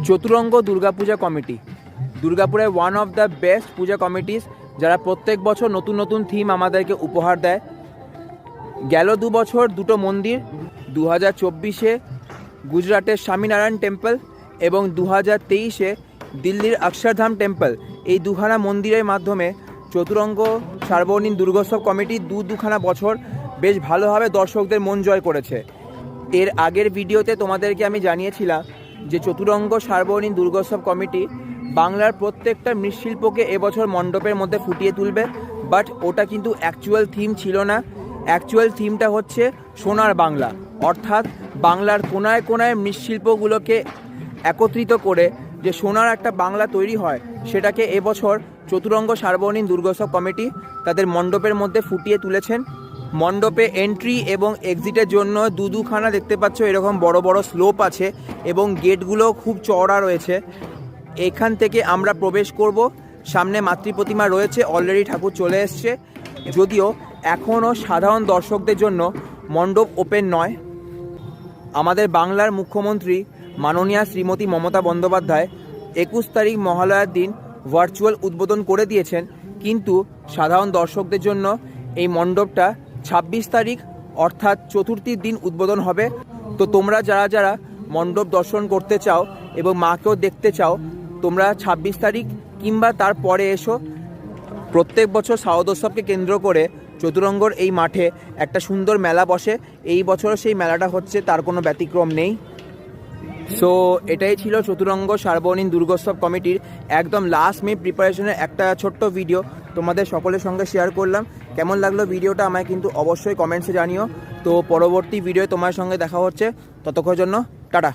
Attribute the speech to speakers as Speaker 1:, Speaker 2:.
Speaker 1: Chaturanga Durga Puja committee দুর্গাপুরের one of the best Puja committees, যারা প্রত্যেক বছর নতুন নতুন থিম আমাদেরকে উপহার দেয়। গেল 2 বছর দুটো মন্দির, 2024-এ গুজরাটের স্বামীনারায়ণ টেম্পল এবং 2023-এ দিল্লির অক্ষরধাম টেম্পল। এই দুখানা মন্দিরের মাধ্যমে চতুরঙ্গ সার্বজনীন দুর্গোৎসব কমিটি দুখানা বছর বেশ ভালোভাবে দর্শকদের মন জয় করেছে। এর আগের ভিডিওতে তোমাদেরকে আমি জানিয়েছিলাম যে চতুরঙ্গ সার্বজনীন দুর্গোৎসব কমিটি বাংলার প্রত্যেকটা মৃৎশিল্পকে এবছর মণ্ডপের মধ্যে ফুটিয়ে তুলবে, বাট ওটা কিন্তু অ্যাকচুয়াল থিম ছিল না। অ্যাকচুয়াল থিমটা হচ্ছে সোনার বাংলা, অর্থাৎ বাংলার কোনায় কোনায় মৃৎশিল্পগুলোকে একত্রিত করে যে সোনার একটা বাংলা তৈরি হয়, সেটাকে এবছর চতুরঙ্গ সার্বজনীন দুর্গোৎসব কমিটি তাদের মণ্ডপের মধ্যে ফুটিয়ে তুলেছেন। মণ্ডপে এন্ট্রি এবং এক্সিটের জন্য দুখানা দেখতে পাচ্ছ এরকম বড় বড় স্লোপ আছে এবং গেটগুলো খুব চওড়া রয়েছে। এখান থেকে আমরা প্রবেশ করব। সামনে মাতৃ প্রতিমা রয়েছে, অলরেডি ঠাকুর চলে এসছে, যদিও এখনও সাধারণ দর্শকদের জন্য মণ্ডপ ওপেন নয়। আমাদের বাংলার মুখ্যমন্ত্রী মাননীয়া শ্রীমতী মমতা বন্দ্যোপাধ্যায় 21 তারিখ মহালয়ার দিন ভার্চুয়াল উদ্বোধন করে দিয়েছেন, কিন্তু সাধারণ দর্শকদের জন্য এই মণ্ডপটা 26 তারিখ অর্থাৎ চতুর্থীর দিন উদ্বোধন হবে। তো তোমরা যারা যারা মণ্ডপ দর্শন করতে চাও এবং মাকেও দেখতে চাও, তোমরা 26 তারিখ কিংবা তার পরে এসো। প্রত্যেক বছর শারদোৎসবকে কেন্দ্র করে চতুরঙ্গর এই মাঠে একটা সুন্দর মেলা বসে। এই বছরও সেই মেলাটা হচ্ছে, তার কোনো ব্যতিক্রম নেই। সো এটাই ছিল চতুরঙ্গ সার্বজনীন দুর্গোৎসব কমিটির একদম লাস্ট মিনিট প্রিপারেশনের একটা ছোট্ট ভিডিও তোমাদের সকলের সঙ্গে শেয়ার করলাম। কেমন লাগলো ভিডিওটা আমায় কিন্তু অবশ্যই কমেন্টসে জানিও। তো পরবর্তী ভিডিও তোমার সঙ্গে দেখা হচ্ছে, ততক্ষণের জন্য টাটা।